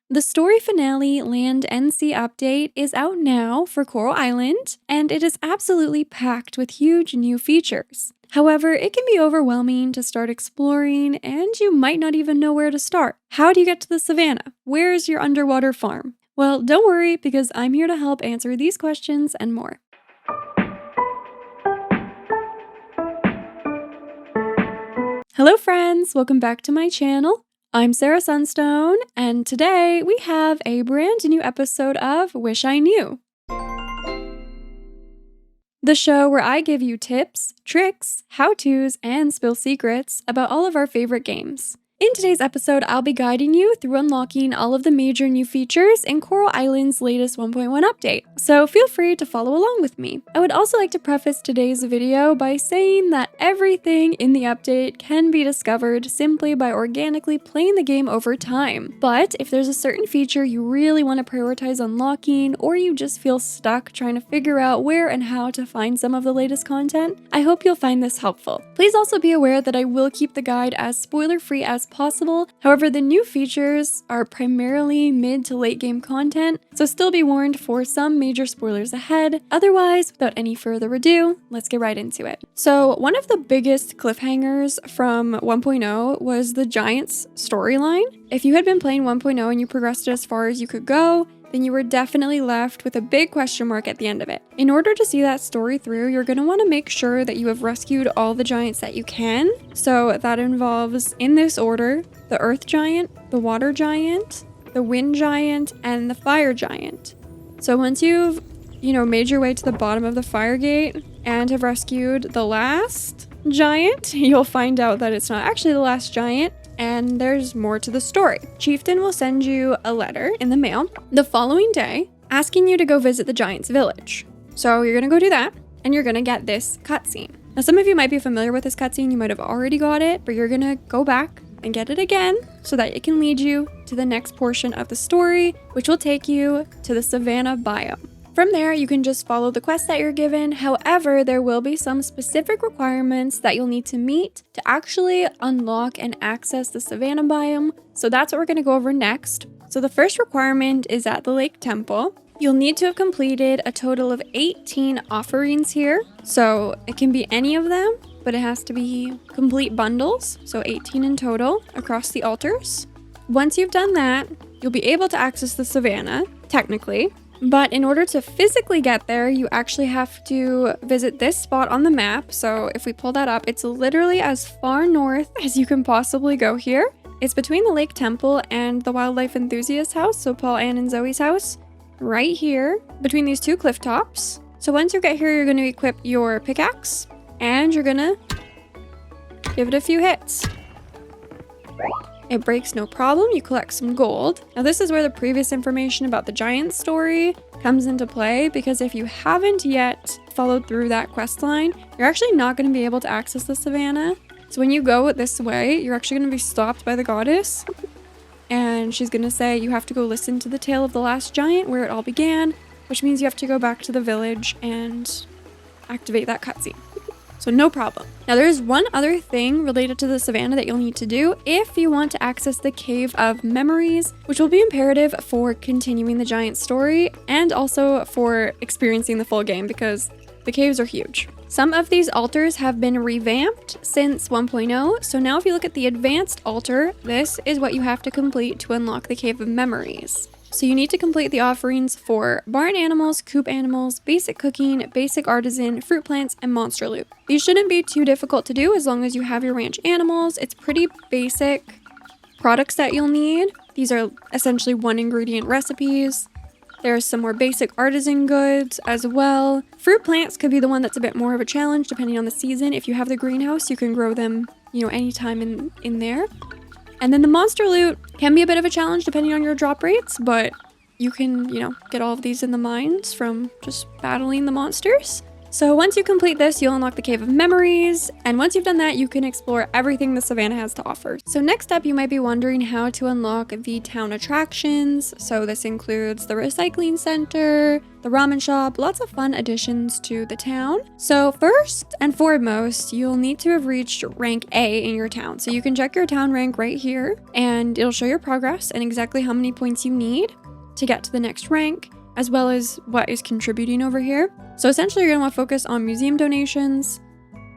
The story finale Land and Sea update is out now for Coral Island, and it is absolutely packed with huge new features. However, it can be overwhelming to start exploring, and you might not even know where to start. How do you get to the savannah? Where is your underwater farm? Well, don't worry, because I'm here to help answer these questions and more. Hello friends, welcome back to my channel. I'm Sarah Sunstone, and today we have a brand new episode of Wish I Knew, the show where I give you tips, tricks, how-tos, and spill secrets about all of our favorite games. In today's episode, I'll be guiding you through unlocking all of the major new features in Coral Island's latest 1.1 update, so feel free to follow along with me. I would also like to preface today's video by saying that everything in the update can be discovered simply by organically playing the game over time. But if there's a certain feature you really want to prioritize unlocking, or you just feel stuck trying to figure out where and how to find some of the latest content, I hope you'll find this helpful. Please also be aware that I will keep the guide as spoiler-free as possible. However, the new features are primarily mid to late game content, so still be warned for some major spoilers ahead. Otherwise, without any further ado, let's get right into it. So one of the biggest cliffhangers from 1.0 was the Giants storyline. If you had been playing 1.0 and you progressed it as far as you could go, then you were definitely left with a big question mark at the end of it. In order to see that story through, you're going to want to make sure that you have rescued all the giants that you can. So that involves, in this order, the Earth Giant, the Water Giant, the Wind Giant, and the Fire Giant. So once you've, made your way to the bottom of the fire gate and have rescued the last giant, you'll find out that it's not actually the last giant, and there's more to the story. Chieftain will send you a letter in the mail the following day asking you to go visit the giant's village. So you're gonna go do that, and you're gonna get this cutscene. Now some of you might be familiar with this cutscene, you might have already got it, but you're gonna go back and get it again so that it can lead you to the next portion of the story, which will take you to the savannah biome. From there, you can just follow the quest that you're given. However, there will be some specific requirements that you'll need to meet to actually unlock and access the savannah biome. So that's what we're going to go over next. So the first requirement is at the Lake Temple. You'll need to have completed a total of 18 offerings here. So it can be any of them, but it has to be complete bundles. So 18 in total across the altars. Once you've done that, you'll be able to access the savannah, technically. But in order to physically get there, you actually have to visit this spot on the map. So if we pull that up, it's literally as far north as you can possibly go here. It's between the Lake Temple and the Wildlife Enthusiast house, so Paul, Ann, and Zoe's house, right here, between these two cliff tops. So once you get here, you're going to equip your pickaxe, and you're going to give it a few hits. It breaks no problem, you collect some gold. Now this is where the previous information about the giant story comes into play, because if you haven't yet followed through that quest line, you're actually not going to be able to access the savannah. So when you go this way, you're actually going to be stopped by the goddess, and she's going to say you have to go listen to the tale of the last giant, where it all began, which means you have to go back to the village and activate that cutscene. So no problem. Now there's one other thing related to the savannah that you'll need to do if you want to access the Cave of Memories, which will be imperative for continuing the giant story and also for experiencing the full game, because the caves are huge. Some of these altars have been revamped since 1.0, so now if you look at the advanced altar, this is what you have to complete to unlock the Cave of Memories. So you need to complete the offerings for barn animals, coop animals, basic cooking, basic artisan, fruit plants, and monster loot. These shouldn't be too difficult to do as long as you have your ranch animals. It's pretty basic products that you'll need. These are essentially 1-ingredient recipes. There's some more basic artisan goods as well. Fruit plants could be the one that's a bit more of a challenge depending on the season. If you have the greenhouse, you can grow them, anytime in there. And then the monster loot can be a bit of a challenge depending on your drop rates, but you can, get all of these in the mines from just battling the monsters. So once you complete this, you'll unlock the Cave of Memories, and once you've done that, you can explore everything the Savannah has to offer. So next up, you might be wondering how to unlock the town attractions. So this includes the recycling center, the ramen shop, lots of fun additions to the town. So first and foremost, you'll need to have reached rank A in your town. So you can check your town rank right here, and it'll show your progress and exactly how many points you need to get to the next rank, as well as what is contributing over here. So essentially, you're gonna want to focus on museum donations,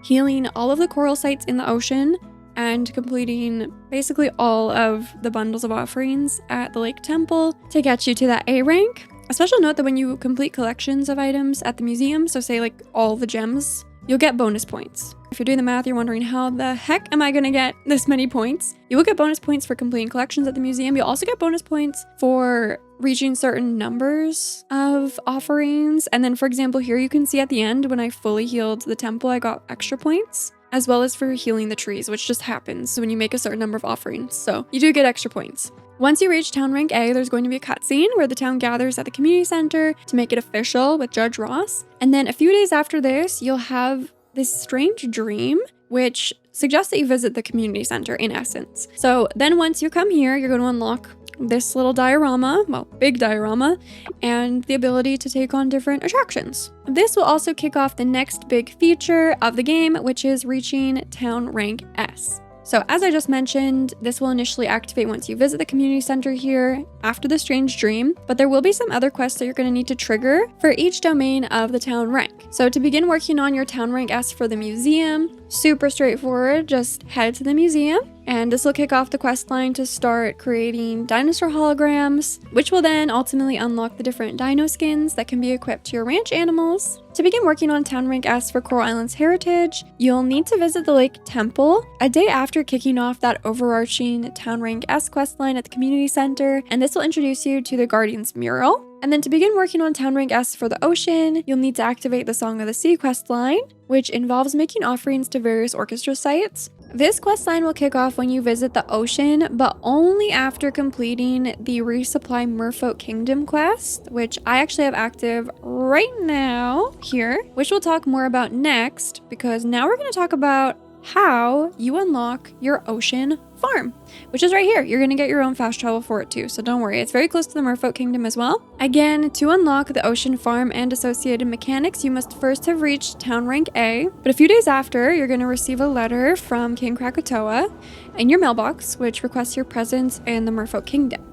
healing all of the coral sites in the ocean, and completing basically all of the bundles of offerings at the Lake Temple to get you to that A rank. A special note that when you complete collections of items at the museum, so say like all the gems, you'll get bonus points. If you're doing the math, you're wondering how the heck am I gonna get this many points? You will get bonus points for completing collections at the museum. You'll also get bonus points for reaching certain numbers of offerings. And then for example, here you can see at the end when I fully healed the temple, I got extra points, as well as for healing the trees, which just happens when you make a certain number of offerings. So you do get extra points. Once you reach town rank A, there's going to be a cutscene where the town gathers at the community center to make it official with Judge Ross. And then a few days after this, you'll have this strange dream, which suggests that you visit the community center in essence. So then once you come here, you're going to unlock this little diorama, well, big diorama, and the ability to take on different attractions. This will also kick off the next big feature of the game, which is reaching town rank S. So as I just mentioned, this will initially activate once you visit the community center here after the strange dream, but there will be some other quests that you're going to need to trigger for each domain of the town rank. So to begin working on your town rank S for the museum, super straightforward, just head to the museum, and this will kick off the quest line to start creating dinosaur holograms, which will then ultimately unlock the different dino skins that can be equipped to your ranch animals. To begin working on Town Rank S for Coral Island's heritage, you'll need to visit the Lake Temple a day after kicking off that overarching Town Rank S questline at the community center, and this will introduce you to the Guardian's mural. And then to begin working on Town Rank S for the ocean, you'll need to activate the Song of the Sea questline, which involves making offerings to various orchestra sites. This questline will kick off when you visit the ocean, but only after completing the Resupply Merfolk Kingdom quest, which I actually have active right now here, which we'll talk more about next, because now we're going to talk about how you unlock your ocean farm, which is right here. You're going to get your own fast travel for it too, so don't worry. It's very close to the Merfolk Kingdom as well. Again, to unlock the ocean farm and associated mechanics, you must first have reached Town Rank A, but a few days after, you're going to receive a letter from King Krakatoa in your mailbox, which requests your presence in the Merfolk Kingdom.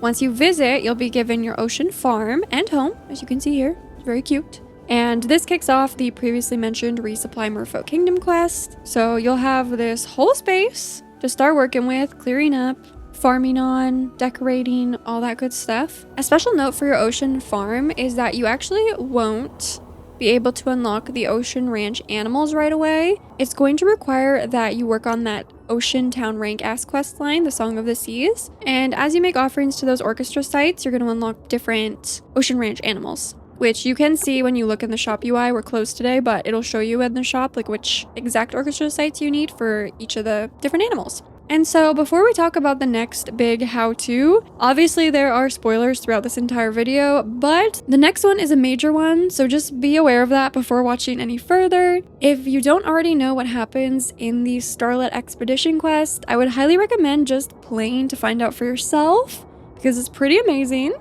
Once you visit, you'll be given your ocean farm and home, as you can see here. It's very cute. And this kicks off the previously mentioned Resupply Merfolk Kingdom quest. So you'll have this whole space to start working with, clearing up, farming on, decorating, all that good stuff. A special note for your ocean farm is that you actually won't be able to unlock the ocean ranch animals right away. It's going to require that you work on that Ocean Town Rank S quest line, the Song of the Seas. And as you make offerings to those orchestra sites, you're going to unlock different ocean ranch animals, which you can see when you look in the shop UI. We're closed today, but it'll show you in the shop like which exact orchestra sites you need for each of the different animals. And so before we talk about the next big how-to, obviously there are spoilers throughout this entire video, but the next one is a major one, so just be aware of that before watching any further. If you don't already know what happens in the Starlet Expedition quest, I would highly recommend just playing to find out for yourself, because it's pretty amazing.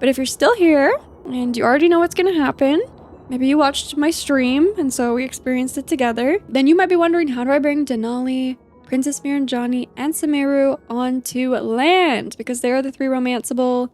But if you're still here, and you already know what's gonna happen, maybe you watched my stream and so we experienced it together, then you might be wondering, how do I bring Denali, Princess Miranjani, and Sumeru onto land? Because they are the three romanceable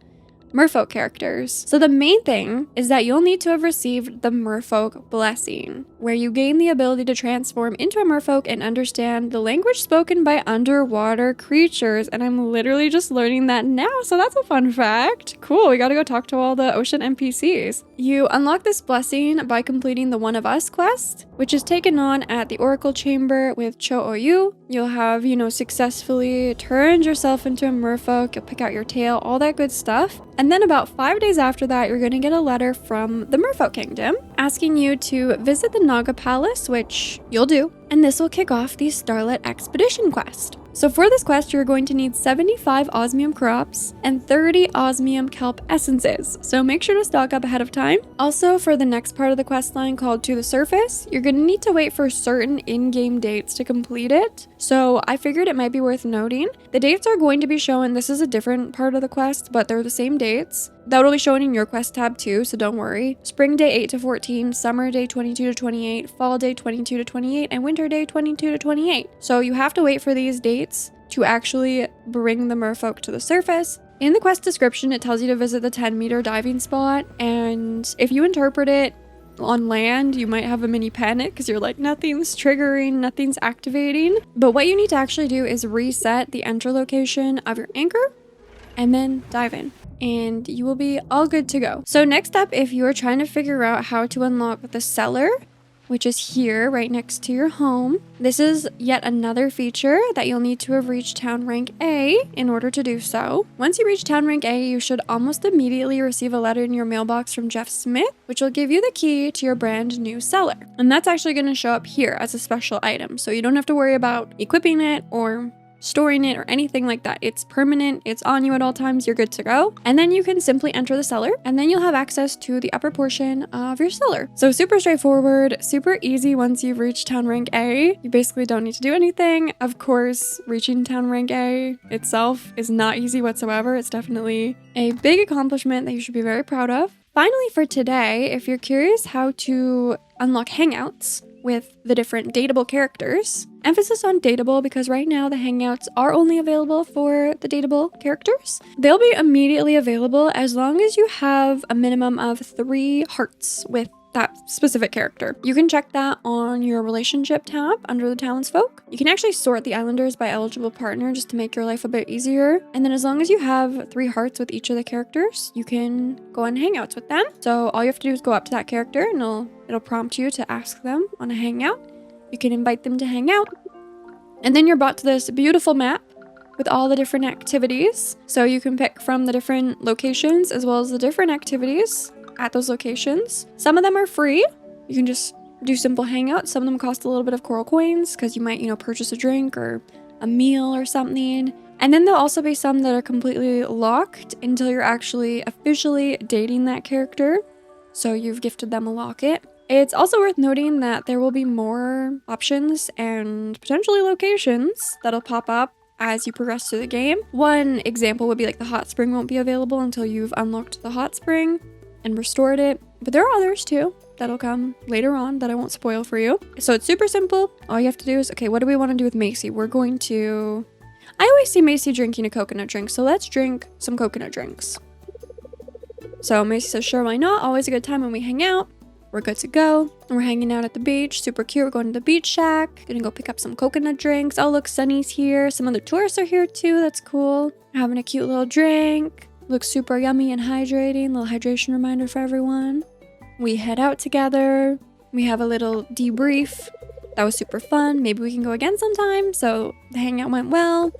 merfolk characters. So the main thing is that you'll need to have received the merfolk blessing, where you gain the ability to transform into a merfolk and understand the language spoken by underwater creatures. And I'm literally just learning that now, so that's a fun fact. Cool, we gotta go talk to all the ocean NPCs. You unlock this blessing by completing the One of Us quest, which is taken on at the Oracle Chamber with Cho-Oyu. You'll have, successfully turned yourself into a merfolk, you'll pick out your tail, all that good stuff. And then about 5 days after that, you're going to get a letter from the Merfolk Kingdom asking you to visit the Naga Palace, which you'll do. And this will kick off the Starlet Expedition quest. So for this quest, you're going to need 75 osmium crops and 30 osmium kelp essences, so make sure to stock up ahead of time. Also, for the next part of the quest line called To the Surface, you're going to need to wait for certain in-game dates to complete it, so I figured it might be worth noting. The dates are going to be shown, this is a different part of the quest, but they're the same dates. That will be shown in your quest tab too, so don't worry. Spring day 8 to 14, summer day 22 to 28, fall day 22 to 28, and winter day 22 to 28. So you have to wait for these dates to actually bring the merfolk to the surface. In the quest description, it tells you to visit the 10-meter diving spot, and if you interpret it on land, you might have a mini panic because you're like, nothing's triggering, nothing's activating. But what you need to actually do is reset the enter location of your anchor and then dive in, and you will be all good to go. So next up, if you are trying to figure out how to unlock the cellar, which is here right next to your home, this is yet another feature that you'll need to have reached town rank A in order to do so. Once you reach town rank A, you should almost immediately receive a letter in your mailbox from Jeff Smith, which will give you the key to your brand new cellar. And that's actually going to show up here as a special item, so you don't have to worry about equipping it or storing it or anything like that. It's permanent, it's on you at all times, you're good to go. And then you can simply enter the cellar, and then you'll have access to the upper portion of your cellar. So super straightforward, super easy once you've reached town rank A. You basically don't need to do anything. Of course, reaching town rank A itself is not easy whatsoever. It's definitely a big accomplishment that you should be very proud of. Finally, for today, if you're curious how to unlock Hangouts with the different dateable characters, emphasis on dateable because right now the Hangouts are only available for the dateable characters. They'll be immediately available as long as you have a minimum of 3 hearts with that specific character. You can check that on your relationship tab under the townsfolk. You can actually sort the islanders by eligible partner just to make your life a bit easier. And then as long as you have 3 hearts with each of the characters, you can go on Hangouts with them. So all you have to do is go up to that character and it'll prompt you to ask them on a Hangout. You can invite them to hang out. And then you're brought to this beautiful map with all the different activities. So you can pick from the different locations as well as the different activities at those locations. Some of them are free. You can just do simple hangouts. Some of them cost a little bit of coral coins because you might, purchase a drink or a meal or something. And then there'll also be some that are completely locked until you're actually officially dating that character. So you've gifted them a locket. It's also worth noting that there will be more options and potentially locations that'll pop up as you progress through the game. One example would be like the hot spring won't be available until you've unlocked the hot spring and restored it. But there are others too that'll come later on that I won't spoil for you. So it's super simple. All you have to do is, okay, what do we want to do with Macy? I always see Macy drinking a coconut drink, so let's drink some coconut drinks. So Macy says, sure, why not? Always a good time when we hang out. We're good to go. We're hanging out at the beach. Super cute. We're going to the beach shack. Gonna go pick up some coconut drinks. Oh, look, Sunny's here. Some other tourists are here too. That's cool. Having a cute little drink. Looks super yummy and hydrating. Little hydration reminder for everyone. We head out together. We have a little debrief. That was super fun. Maybe we can go again sometime. So the hangout went well.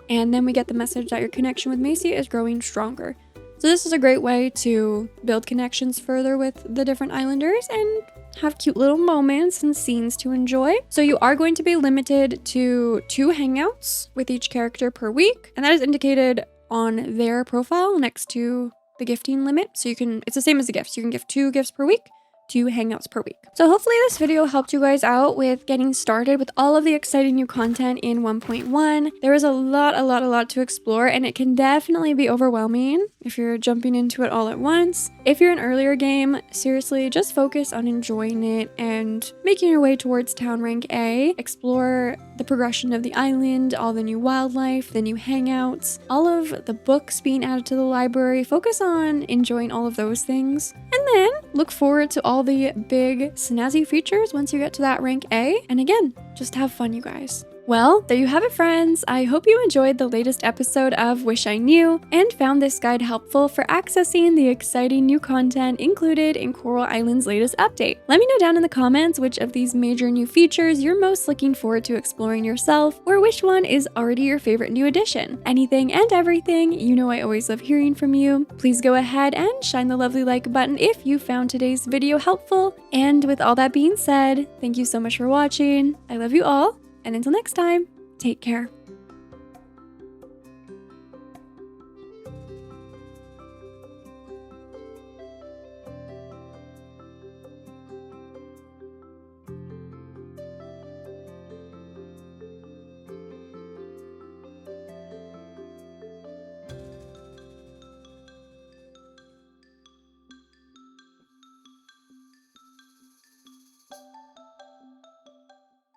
And then we get the message that your connection with Macy is growing stronger. So this is a great way to build connections further with the different islanders and have cute little moments and scenes to enjoy. So you are going to be limited to 2 hangouts with each character per week. And that is indicated on their profile next to the gifting limit. So it's the same as the gifts. You can gift 2 gifts per week, 2 hangouts per week. So hopefully this video helped you guys out with getting started with all of the exciting new content in 1.1. There is a lot to explore, and it can definitely be overwhelming if you're jumping into it all at once. If you're an earlier game, seriously, just focus on enjoying it and making your way towards town rank A. Explore the progression of the island, all the new wildlife, the new hangouts, all of the books being added to the library. Focus on enjoying all of those things. And then look forward to all the big snazzy features once you get to that rank A. And again, just have fun, you guys. Well, there you have it, friends. I hope you enjoyed the latest episode of Wish I Knew and found this guide helpful for accessing the exciting new content included in Coral Island's latest update. Let me know down in the comments which of these major new features you're most looking forward to exploring yourself, or which one is already your favorite new addition. Anything and everything, you know I always love hearing from you. Please go ahead and shine the lovely like button if you found today's video helpful. And with all that being said, thank you so much for watching. I love you all. And until next time, take care.